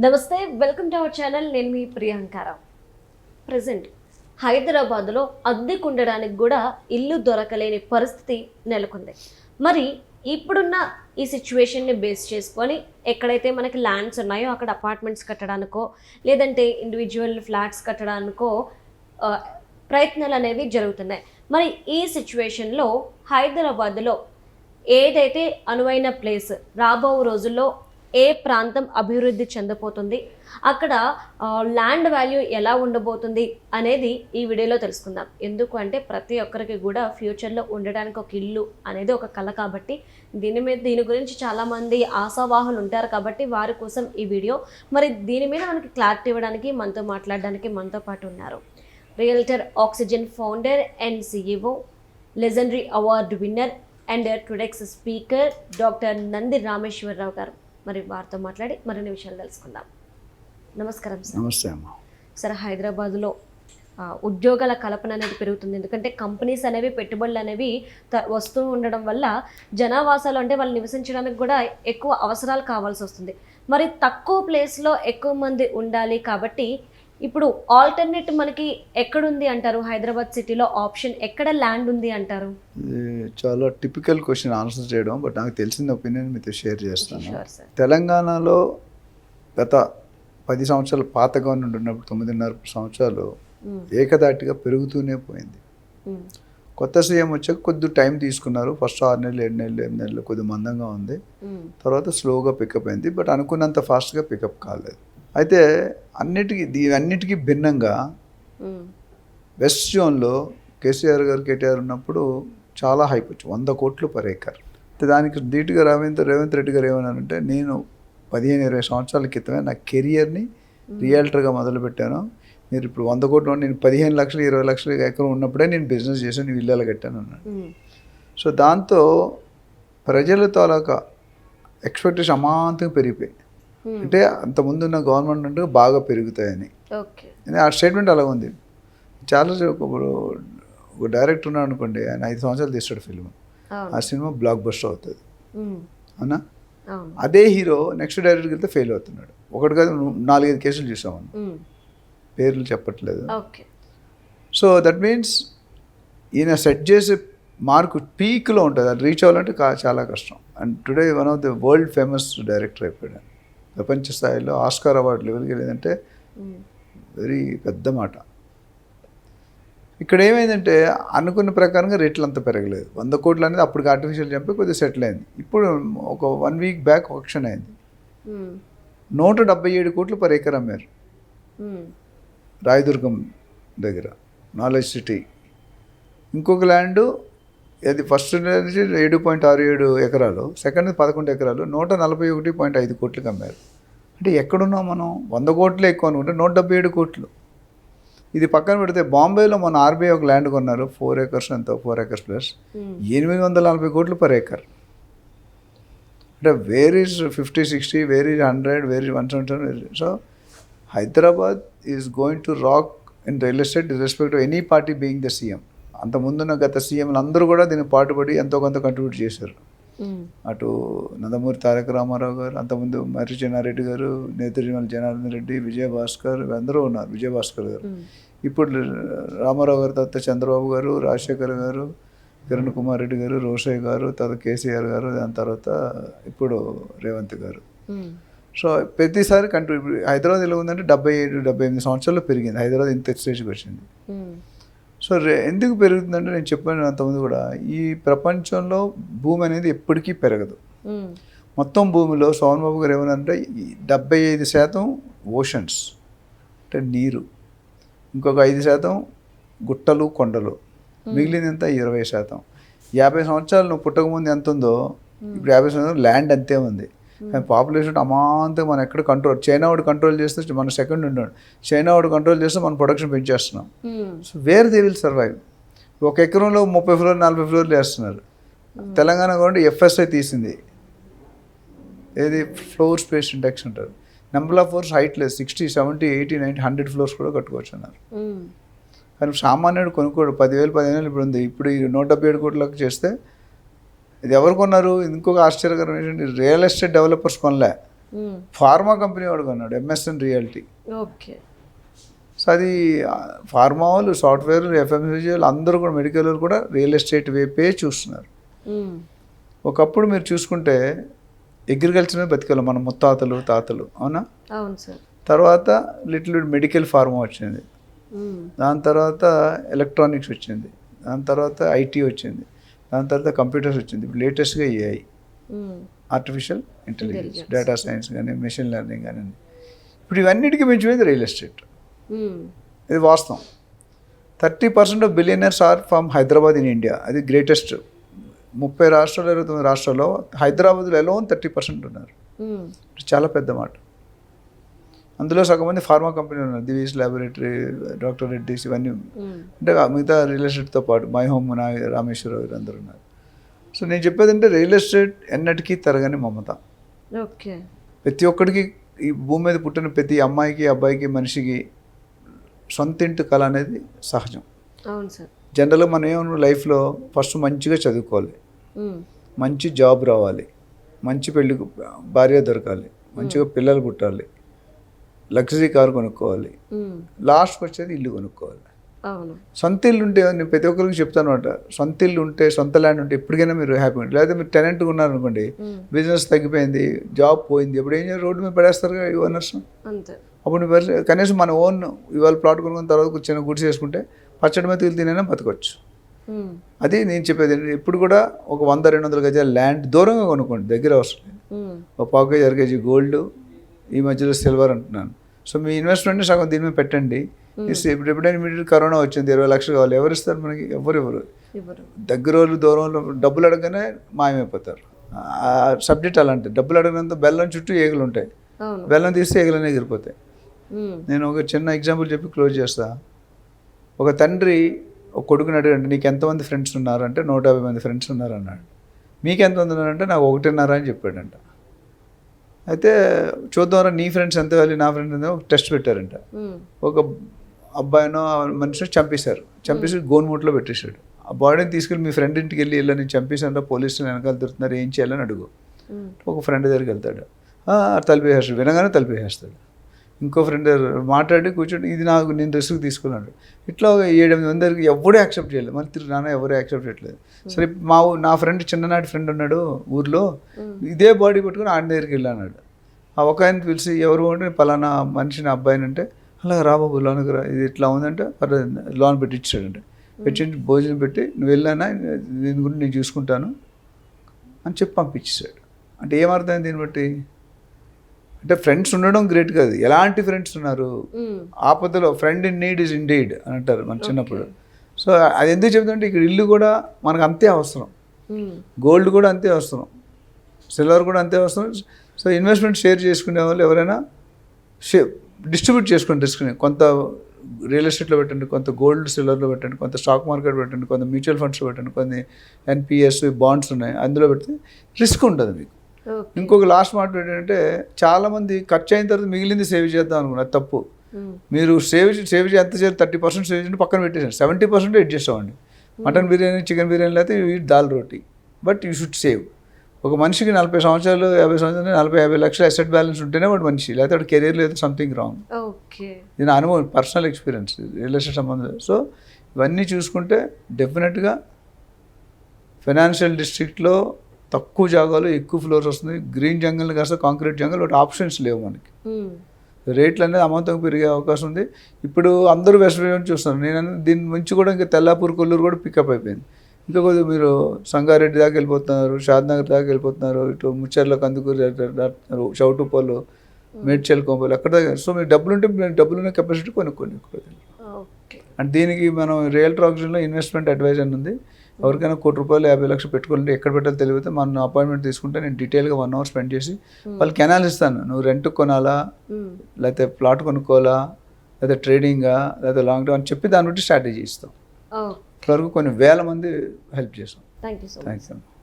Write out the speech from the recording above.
నమస్తే, welcome to our channel. నేను మీ Priyanka Rao. Present హైదరాబాద్లో అద్దెకు ఉండడానికి కూడా ఇల్లు దొరకలేని పరిస్థితి నెలకొంది. మరి ఇప్పుడున్న ఈ సిచ్యువేషన్ని బేస్ చేసుకొని ఎక్కడైతే మనకి ల్యాండ్స్ ఉన్నాయో అక్కడ అపార్ట్మెంట్స్ కట్టడానికో లేదంటే ఇండివిజువల్ ఫ్లాట్స్ కట్టడానికో ప్రయత్నాలు అనేవి జరుగుతున్నాయి. మరి ఈ సిచ్యువేషన్లో హైదరాబాద్లో ఏదైతే అనువైన ప్లేస్, రాబో రోజుల్లో ఏ ప్రాంతం అభివృద్ధి చెందబోతుంది, అక్కడ ల్యాండ్ వాల్యూ ఎలా ఉండబోతుంది అనేది ఈ వీడియోలో తెలుసుకుందాం. ఎందుకు అంటే ప్రతి ఒక్కరికి కూడా ఫ్యూచర్లో ఉండడానికి ఒక ఇల్లు అనేది ఒక కళ కాబట్టి దీని గురించి చాలామంది ఆశావాహులు ఉంటారు కాబట్టి వారి కోసం ఈ వీడియో. మరి దీని మీద మనకి క్లారిటీ ఇవ్వడానికి మనతో మాట్లాడడానికి మనతో పాటు ఉన్నారు realtor oxygen founder and CEO, legendary award winner and TEDx speaker doctor Nandi Rameshwara Rao garu. మరి వారితో మాట్లాడి మరిన్ని విషయాలు తెలుసుకుందాం. నమస్కారం సార్. నమస్తే అమ్మా. సార్, హైదరాబాద్లో ఉద్యోగాల కల్పన అనేది పెరుగుతుంది. ఎందుకంటే కంపెనీస్ అనేవి, పెట్టుబడులు అనేవి వస్తూ ఉండడం వల్ల జనావాసాలు అంటే వాళ్ళు నివసించడానికి కూడా ఎక్కువ అవసరాలు కావాల్సి వస్తుంది. మరి తక్కువ ప్లేస్లో ఎక్కువ మంది ఉండాలి కాబట్టి ఇప్పుడు ఆల్టర్నేట్ మనకి ఎక్కడుంది అంటారు? హైదరాబాద్ సిటీలో ఆప్షన్ ఎక్కడ ల్యాండ్ ఉంది అంటారు? చాలా టిపికల్ క్వశ్చన్ ఆన్సర్ చేయడం, బట్ నాకు తెలిసిన ఒపీనియన్ మీతో షేర్ చేస్తాను. తెలంగాణలో గత 10 సంవత్సరాలు పాత గవర్నమెంట్ ఉన్నప్పుడు 9.5 సంవత్సరాలు ఏకదాటిగా పెరుగుతూనే పోయింది. కొత్త సీఎం వచ్చాక కొద్ది టైం తీసుకున్నారు. ఫస్ట్ 6 నెలలు 7 నెలలు 8 నెలలు కొద్ది మందంగా ఉంది. తర్వాత స్లోగా పికప్ అయింది, బట్ అనుకున్నంత ఫాస్ట్గా పికప్ కాలేదు. అయితే అన్నిటికీ భిన్నంగా వెస్ట్ జోన్లో కేసీఆర్ గారు, కేటీఆర్ ఉన్నప్పుడు చాలా హైప్ వచ్చి 100 కోట్లు పర్ ఏకర్. దానికి ధీటుగా రేవంత్ రెడ్డి గారు ఏమన్నారంటే, నేను 15-20 సంవత్సరాల క్రితమే నా కెరియర్ని రియల్టర్గా మొదలుపెట్టాను. మీరు ఇప్పుడు 100 కోట్లు, నేను 15 లక్షలు 20 లక్షల ఎకరం ఉన్నప్పుడే నేను బిజినెస్ చేశాను, నేను ఇల్లు కట్టాను అన్నాడు. సో దాంతో ప్రజల తాలూకా ఎక్స్పెక్టేషన్ అమాంతంగా పెరిగిపోయి, అంటే అంతకుముందున్న గవర్నమెంట్ అంటే బాగా పెరుగుతాయని. ఆ స్టేట్మెంట్ అలా ఉంది. చాలా ఒక డైరెక్టర్ ఉన్నాడు అనుకోండి, ఆయన 5 సంవత్సరాలు తీస్తాడు ఫిల్మ్, ఆ సినిమా బ్లాక్ బస్టర్ అవుతుంది, అవునా? అదే హీరో నెక్స్ట్ డైరెక్టర్కి వెళ్తే ఫెయిల్ అవుతున్నాడు. ఒకటి కాదు 4-5 కేసులు చూసామని, పేర్లు చెప్పట్లేదు. సో దట్ మీన్స్ ఈయన సెట్ చేసే మార్కు పీక్లో ఉంటుంది, అది రీచ్ అవ్వాలంటే చాలా కష్టం. And today one of the world famous director అయిపోయాడు. ప్రపంచ స్థాయిలో ఆస్కార్ అవార్డు లెవెల్కి వెళ్ళేదంటే వెరీ పెద్ద మాట. ఇక్కడ ఏమైందంటే అనుకున్న ప్రకారంగా రేట్లు అంత పెరగలేదు. 100 కోట్లు అనేది అప్పటికి ఆర్టిఫిషియల్ చెప్పి కొద్దిగా సెటిల్ అయింది. ఇప్పుడు ఒక 1 వీక్ బ్యాక్ ఆక్షన్ అయింది, 177 కోట్లు పర్ ఏకర్ అమ్మారు రాయదుర్గం దగ్గర, నాలెడ్జ్ సిటీ. ఇంకొక ల్యాండు అది ఫస్ట్ 7.67 ఎకరాలు, సెకండ్ 11 ఎకరాలు, 141.5 కోట్లకి అమ్మారు. అంటే ఎక్కడున్నాం మనం? 100 కోట్లే ఎక్కువ అనుకుంటే 177 కోట్లు. ఇది పక్కన పెడితే బాంబేలో మన RBI ఒక ల్యాండ్ కొన్నారు, 4 acres ఎంతో, 4 acres ప్లస్, 840 కోట్లు పర్ ఏకర్. అంటే where is 50-60, where is 100, where is 170. So Hyderabad is going to rock in real estate respect to any party being the CM. అంత ముందున్న గత సీఎంలు అందరూ కూడా దీన్ని పాటుపడి ఎంతో కొంత కంట్రిబ్యూట్ చేశారు. అటు నందమూరి తారక రామారావు గారు, అంతకుముందు మర్రి చెన్నారెడ్డి గారు, నేతృజమల జనార్దన్ రెడ్డి, విజయభాస్కర్, అందరూ ఉన్నారు. విజయభాస్కర్ గారు, ఇప్పుడు రామారావు గారు, తర్వాత చంద్రబాబు గారు, రాజశేఖర్ గారు, కిరణ్ కుమార్ రెడ్డి గారు, రోషయ్య గారు, తర్వాత కేసీఆర్ గారు, దాని తర్వాత ఇప్పుడు రేవంత్ గారు. సో ప్రతిసారి హైదరాబాద్ ఎలా ఉందంటే 77-78 సంవత్సరాల్లో పెరిగింది. హైదరాబాద్ ఇంత స్టేజ్కి వచ్చింది. సో ఎందుకు పెరుగుతుందంటే, నేను చెప్పాను అంతకుముందు కూడా, ఈ ప్రపంచంలో భూమి అనేది ఎప్పటికీ పెరగదు. మొత్తం భూమిలో సోమన్ బాబు గారు ఏమన్నారంటే 75% ఓషన్స్ అంటే నీరు, ఇంకొక 5% గుట్టలు కొండలు, మిగిలినంత 20%. 50 సంవత్సరాలు నువ్వు పుట్టకముందు ఎంత ఉందో ఇప్పుడు 50 సంవత్సరాలు ల్యాండ్ అంతే ఉంది. కానీ పాపులేషన్ అమాంతం మనం ఎక్కడ కంట్రోల్, చైనా వాడు కంట్రోల్ చేస్తే మన సెకండ్ ఉన్నాడు, చైనా వాడు కంట్రోల్ చేస్తే మనం ప్రొడక్షన్ పెంచేస్తున్నాం. So where they will survive. ఒక ఎకరంలో 30 ఫ్లోర్ 40 ఫ్లోర్లు వేస్తున్నారు. తెలంగాణ గవర్నమెంట్ FSI తీసింది, ఏది ఫ్లోర్ స్పేస్ ఇండెక్స్ అంటారు. నెంబర్ ఆఫ్ ఫ్లోర్స్ హైట్ లేదు, 60, 70, 80, 90, 100 ఫ్లోర్స్ కూడా కట్టుకోవచ్చు అన్నారు. కానీ సామాన్యుడు కొనుక్కోడు. 10,000 15,000 ఇప్పుడు ఉంది. ఇప్పుడు ఈ 177 కోట్లకు చేస్తే ఇది ఎవరు కొన్నారు? ఇంకొక ఆశ్చర్యకరమైన రియల్ ఎస్టేట్ డెవలపర్స్ కొనలే, ఫార్మా కంపెనీ వాడు కొన్నాడు, ఎంఎస్ఎన్ రియాలిటీ. ఓకే. సో అది ఫార్మా వాళ్ళు, సాఫ్ట్వేర్, ఎఫ్ఎంసీజీ వాళ్ళు అందరూ కూడా, మెడికల్ వాళ్ళు కూడా రియల్ ఎస్టేట్ వైపే చూస్తున్నారు. ఒకప్పుడు మీరు చూసుకుంటే అగ్రికల్చర్ మీద బతికేవాళ్ళం మన ముత్తాతలు, తాతలు, అవునా? అవును సార్. తర్వాత లిటిల్ మెడికల్ ఫార్మా వచ్చింది, దాని తర్వాత ఎలక్ట్రానిక్స్ వచ్చింది, దాని తర్వాత ఐటీ వచ్చింది, దాని తర్వాత కంప్యూటర్స్ వచ్చింది, ఇప్పుడు లేటెస్ట్గా AI, artificial intelligence, data science కానీ, మెషిన్ లెర్నింగ్ కానీ. ఇప్పుడు ఇవన్నిటికీ మించిపోయింది రియల్ ఎస్టేట్. ఇది వాస్తవం. 30% of billionaires are from Hyderabad in India. అది గ్రేటెస్ట్. 30 రాష్ట్రాలు, 29 రాష్ట్రాల్లో హైదరాబాద్లో ఎలోన్ 30% ఉన్నారు. చాలా పెద్ద మాట. అందులో సగం మంది ఫార్మా కంపెనీలు ఉన్నారు, దివీస్ ల్యాబొరేటరీ, డాక్టర్ రెడ్డిస్, ఇవన్నీ. అంటే మిగతా రియల్ ఎస్టేట్తో పాటు మై హోమ్, రామేశ్వరరావు వీరందరూ ఉన్నారు. సో నేను చెప్పేది అంటే రియల్ ఎస్టేట్ ఎన్నటికీ తరగని మమత. ఓకే. ప్రతి ఒక్కడికి, ఈ భూమి మీద పుట్టిన ప్రతి అమ్మాయికి, అబ్బాయికి, మనిషికి సొంత ఇంటి కళ అనేది సహజం. అవును సార్. జనరల్గా మనం ఏమన్నా లైఫ్లో ఫస్ట్ మంచిగా చదువుకోవాలి, మంచి జాబ్ రావాలి, మంచి పెళ్ళి భార్య దొరకాలి, మంచిగా పిల్లలు పుట్టాలి, లగ్జరీ కారు కొనుక్కోవాలి, లాస్ట్కి వచ్చేది ఇల్లు కొనుక్కోవాలి. అవును. సొంత ఇల్లు ఉంటే, నేను ప్రతి ఒక్కరికి చెప్తాను అనమాట, సొంత ఇల్లు ఉంటే, సొంత ల్యాండ్ ఉంటే ఎప్పటికైనా మీరు హ్యాపీగా ఉంటారు. లేదా మీరు టెనెంట్గా ఉన్నారనుకోండి, బిజినెస్ తగ్గిపోయింది, జాబ్ పోయింది, ఎప్పుడు ఏం చేయాలి, రోడ్డు మీద పడేస్తారు కదా ఈ ఓనర్స్. అంతే. అప్పుడు కనీసం మన ఓన్ ఇవాళ ప్లాట్ కొనుక్కున్న తర్వాత చిన్న గుడిసి చేసుకుంటే పచ్చడి మీద తినైనా బతకొచ్చు. అది నేను చెప్పేది. ఇప్పుడు కూడా ఒక 100-200 గజాల ల్యాండ్ దూరంగా కొనుక్కోండి, దగ్గర అవసరం లేదు. ఒక 1/4 కేజీ, 1/2 కేజీ గోల్డ్, ఈ మధ్యలో సిల్వర్ అంటున్నాను. సో మీ ఇన్వెస్ట్మెంట్ని సగం దీని మీద పెట్టండి. ఇప్పుడు ఎప్పుడైనా ఇమీడియట్ కరోనా వచ్చింది, 20 లక్షలు కావాలి, ఎవరు ఇస్తారు మనకి? ఎవరు. దగ్గర వాళ్ళు, దూరంలో డబ్బులు అడగగానే మాయమైపోతారు. ఆ సబ్జెక్ట్ అలాంటి. డబ్బులు అడగనంత బెల్లం చుట్టూ ఏగులు ఉంటాయి, బెల్లం తీస్తే ఏగులనే ఎగిరిపోతాయి. నేను ఒక చిన్న ఎగ్జాంపుల్ చెప్పి క్లోజ్ చేస్తా. ఒక తండ్రి ఒక కొడుకుని అడిగాడు, నీకు ఎంతమంది ఫ్రెండ్స్ ఉన్నారు అంటే 150 మంది ఫ్రెండ్స్ ఉన్నారు అన్నాడు. మీకు ఎంతమంది ఉన్నారంటే నాకు 1.5 అని చెప్పాడంట. అయితే చూద్దాంరా నీ ఫ్రెండ్స్ ఎంత వెళ్ళి నా ఫ్రెండ్స్ ఎంత, ఒక టెస్ట్ పెట్టారంట. ఒక అబ్బాయినో మనిషిని చంపేసి గోన్మూట్లో పెట్టేశాడు. ఆ బాడీని తీసుకెళ్ళి మీ ఫ్రెండ్ ఇంటికి వెళ్ళి నేను చంపేశాను, పోలీసులు వెనకాల దొరుకుతున్నారు, ఏం చేయాలని అడుగు. ఒక ఫ్రెండ్ దగ్గరికి వెళ్తాడు, తలిపేసేస్తాడు, వినగానే తలిపేసేస్తాడు. ఇంకో ఫ్రెండ్ మాట్లాడి కూర్చొని, ఇది నేను రిస్క్ తీసుకున్నాడు. ఇట్లా ఒక 7-8 మంది దగ్గరికి ఎవడూ యాక్సెప్ట్ చేయలేదు. మళ్ళీ తిరిగి నాన్న ఎవరు యాక్సెప్ట్ చేయట్లేదు. సరే నా ఫ్రెండ్, చిన్ననాటి ఫ్రెండ్ ఉన్నాడు ఊర్లో, ఇదే బాడీ పట్టుకుని ఆయన దగ్గరికి వెళ్ళాడు. ఆ ఒక ఆయన పిలిచి, ఎవరు అంటే పలానా మనిషిని, అబ్బాయిని అంటే, అలా రాబాబు లోనికి రా, ఇది ఇట్లా ఉందంటే లోన్ పెట్టి ఇచ్చాడంటే, పెట్టి భోజనం పెట్టి, నువ్వు వెళ్ళానా, దీని గురించి నేను చూసుకుంటాను అని చెప్పి పంపించేశాడు. అంటే ఏమర్థమైంది దీన్ని బట్టి? అంటే ఫ్రెండ్స్ ఉండడం గ్రేట్ కాదు, ఎలాంటి ఫ్రెండ్స్ ఉన్నారు. ఆపదలో friend in need is indeed అని అంటారు మన చిన్నప్పుడు. సో అది ఎందుకు చెప్తుంటే, ఇక్కడ ఇల్లు కూడా మనకు అంతే అవసరం, గోల్డ్ కూడా అంతే అవసరం, సిల్వర్ కూడా అంతే అవసరం. సో ఇన్వెస్ట్మెంట్ షేర్ చేసుకునే వాళ్ళు ఎవరైనా డిస్ట్రిబ్యూట్ చేసుకోండి రిస్క్ని. కొంత రియల్ ఎస్టేట్లో పెట్టండి, కొంత గోల్డ్ సిల్వర్లో పెట్టండి, కొంత స్టాక్ మార్కెట్ పెట్టండి, కొంత మ్యూచువల్ ఫండ్స్లో పెట్టండి, కొన్ని ఎన్పిఎస్ బాండ్స్ ఉన్నాయి, అందులో పెడితే రిస్క్ ఉంటుంది మీకు. ఇంకొక లాస్ట్ మాట ఏంటంటే, చాలామంది ఖర్చు అయిన తర్వాత మిగిలింది సేవ్ చేద్దాం అనుకున్నారు, తప్పు. మీరు సేవ్ ఎంత చేయాలి, 30% సేవ్ చేయండి, పక్కన పెట్టేసాను, 70% అడ్జస్ట్ అవ్వండి. మటన్ బిర్యానీ, చికెన్ బిర్యానీ లేకపోతే దాల్ రోటీ, బట్ యూ షుడ్ సేవ్. ఒక మనిషికి 40 సంవత్సరాలు, 50 సంవత్సరాలు, 40-50 లక్షల అసెట్ బ్యాలెన్స్ ఉంటేనే వాడు మనిషి, లేకపోతే వాడు కెరీర్ లేదు, సంథింగ్ రాంగ్. దీని అనుభవం, పర్సనల్ ఎక్స్పీరియన్స్, రియల్ ఎస్టేట్ సంబంధం. సో ఇవన్నీ చూసుకుంటే డెఫినెట్గా ఫైనాన్షియల్ డిస్ట్రిక్ట్లో తక్కువ జాగాలో ఎక్కువ ఫ్లోర్స్ వస్తుంది. గ్రీన్ జంగల్ కాస్త కాంక్రీట్ జంగల్, వాటి ఆప్షన్స్ లేవు మనకి. రేట్లు అనేది అమాంతంగా పెరిగే అవకాశం ఉంది. ఇప్పుడు అందరూ వెస్ట్ వైపు చూస్తున్నారు. నేను దీని నుంచి కూడా ఇంకా తెల్లాపూర్, కొల్లూరు కూడా పికప్ అయిపోయింది. ఇంకా కొద్దిగా మీరు సంగారెడ్డి దాకా వెళ్ళిపోతున్నారు, షాద్నగర్ దాకా వెళ్ళిపోతున్నారు, ఇటు ముచ్చర్ల, కందుకూరు, చౌటుపల్లు, మేడ్చల్, కోంపల్లి, అక్కడ దాకా. సో మీరు డబ్బులున్న కెపాసిటీ కొనుక్కోండి. అండ్ దీనికి మనం రియల్టర్ ఆప్షన్లో ఇన్వెస్ట్మెంట్ అడ్వైజ్ అని ఉంది. ఎవరికైనా ₹1 కోటి 50 లక్షలు పెట్టుకోవాలంటే ఎక్కడ పెట్టాలో తెలియదు. మన అపాయింట్మెంట్ తీసుకుంటే నేను డీటెయిల్గా 1 అవర్ స్పెండ్ చేసి వాళ్ళకి అనాలిసిస్ ఇస్తాను. నువ్వు రెంట్కి కొనాలా, లేకపోతే ప్లాట్ కొనుక్కోవాలా, లేకపోతే ట్రేడింగా, లేకపోతే లాంగ్ టర్మ్ అని చెప్పి దాన్ని బట్టి స్ట్రాటజీ ఇస్తాం. ఇప్పటివరకు కొన్ని వేల మంది హెల్ప్ చేస్తాం. Thank you.